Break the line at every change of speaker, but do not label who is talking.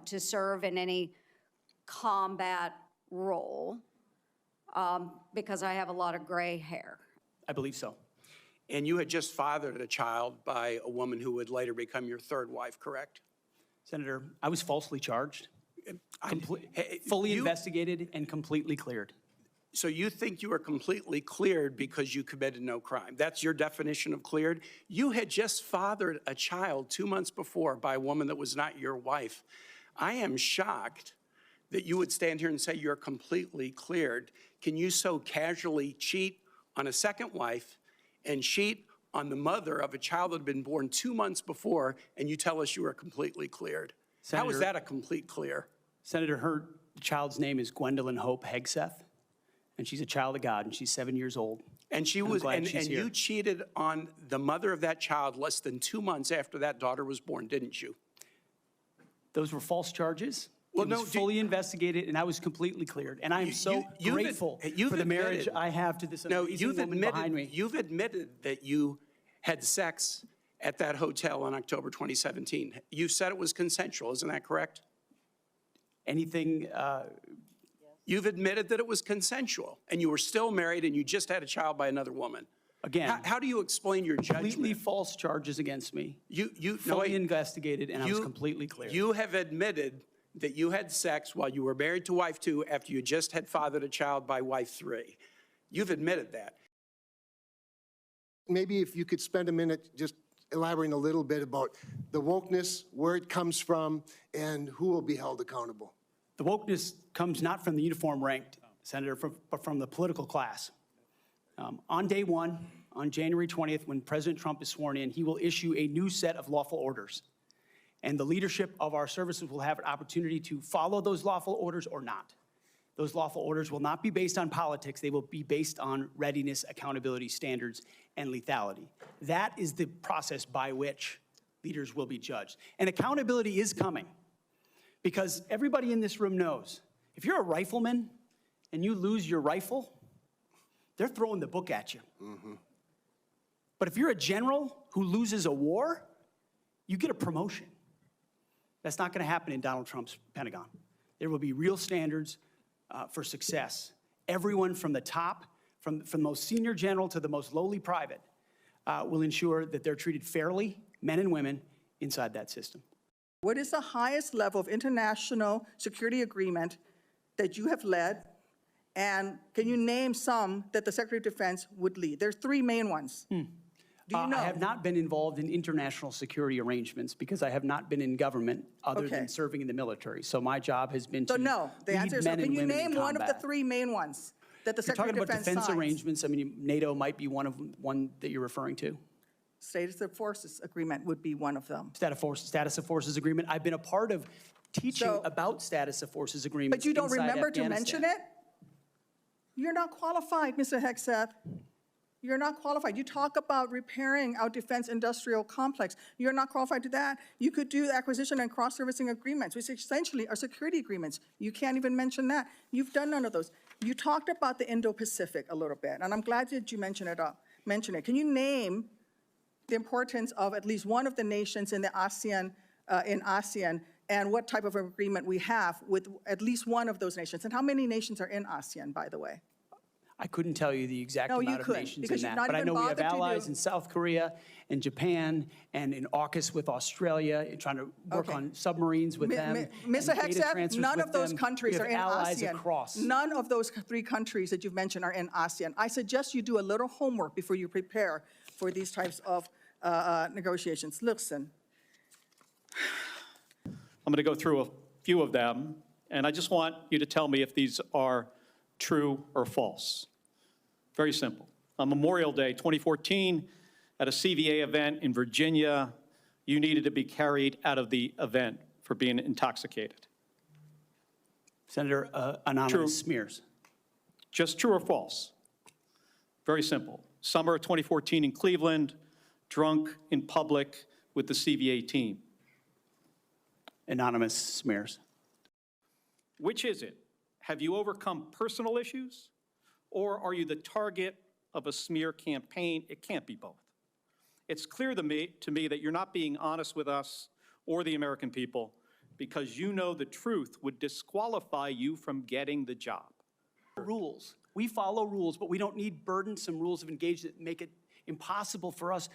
to serve in any combat role because I have a lot of gray hair.
I believe so.
And you had just fathered a child by a woman who would later become your third wife, correct?
Senator, I was falsely charged, fully investigated, and completely cleared.
So you think you were completely cleared because you committed no crime? That's your definition of cleared? You had just fathered a child 2 months before by a woman that was not your wife. I am shocked that you would stand here and say you're completely cleared. Can you so casually cheat on a second wife and cheat on the mother of a child that had been born 2 months before, and you tell us you are completely cleared?
Senator,
how is that a complete clear?
Senator, her child's name is Gwendolyn Hope Hegseth, and she's a child of God, and she's 7 years old.
And she was, and you cheated on the mother of that child less than 2 months after that daughter was born, didn't you?
Those were false charges.
Well,
it was fully investigated, and I was completely cleared. And I am so grateful for the marriage I have to this amazing woman behind me.
You've admitted that you had sex at that hotel in October 2017. You said it was consensual, isn't that correct?
Anything?
You've admitted that it was consensual, and you were still married, and you just had a child by another woman.
Again,
how do you explain your judgment?
Completely false charges against me. Fully investigated, and I was completely cleared.
You have admitted that you had sex while you were married to wife 2 after you just had fathered a child by wife 3. You've admitted that.
Maybe if you could spend a minute just elaborating a little bit about the wokeness, where it comes from, and who will be held accountable.
The wokeness comes not from the uniform ranked, Senator, but from the political class. On day one, on January 20th, when President Trump is sworn in, he will issue a new set of lawful orders. And the leadership of our services will have an opportunity to follow those lawful orders or not. Those lawful orders will not be based on politics. They will be based on readiness, accountability standards, and lethality. That is the process by which leaders will be judged. And accountability is coming because everybody in this room knows if you're a rifleman and you lose your rifle, they're throwing the book at you. Mm-hmm. But if you're a general who loses a war, you get a promotion. That's not going to happen in Donald Trump's Pentagon. There will be real standards for success. Everyone from the top, from the most senior general to the most lowly private, will ensure that they're treated fairly, men and women, inside that system.
What is the highest level of international security agreement that you have led? And can you name some that the Secretary of Defense would lead? There's 3 main ones. Do you know?
I have not been involved in international security arrangements because I have not been in government other than serving in the military. So my job has been to
no, the answer is no. Can you name one of the 3 main ones that the Secretary of Defense signs?
You're talking about defense arrangements. I mean, NATO might be one that you're referring to.
Status of Forces Agreement would be one of them.
Status of Forces Agreement. I've been a part of teaching about Status of Forces Agreements.
But you don't remember to mention it? You're not qualified, Mr. Hegseth. You're not qualified. You talk about repairing our defense industrial complex. You're not qualified to that. You could do acquisition and cross-servicing agreements, which essentially are security agreements. You can't even mention that. You've done none of those. You talked about the Indo-Pacific a little bit, and I'm glad that you mentioned it. Can you name the importance of at least one of the nations in the ASEAN, and what type of agreement we have with at least one of those nations? And how many nations are in ASEAN, by the way?
I couldn't tell you the exact amount of nations in that, but I know we have allies in South Korea and Japan and in AUKUS with Australia, and trying to work on submarines with them.
Mr. Hegseth, none of those countries are in ASEAN.
Across.
None of those 3 countries that you've mentioned are in ASEAN. I suggest you do a little homework before you prepare for these types of negotiations. Listen.
I'm going to go through a few of them, and I just want you to tell me if these are true or false. Very simple. On Memorial Day 2014, at a CVA event in Virginia, you needed to be carried out of the event for being intoxicated.
Senator, anonymous smears.
Just true or false? Very simple. Summer of 2014 in Cleveland, drunk in public with the CVA team.
Anonymous smears.
Which is it? Have you overcome personal issues, or are you the target of a smear campaign? It can't be both. It's clear to me that you're not being honest with us or the American people, because you know the truth would disqualify you from getting the job.
Rules. We follow rules, but we don't need burdensome rules of engagement that make it impossible for us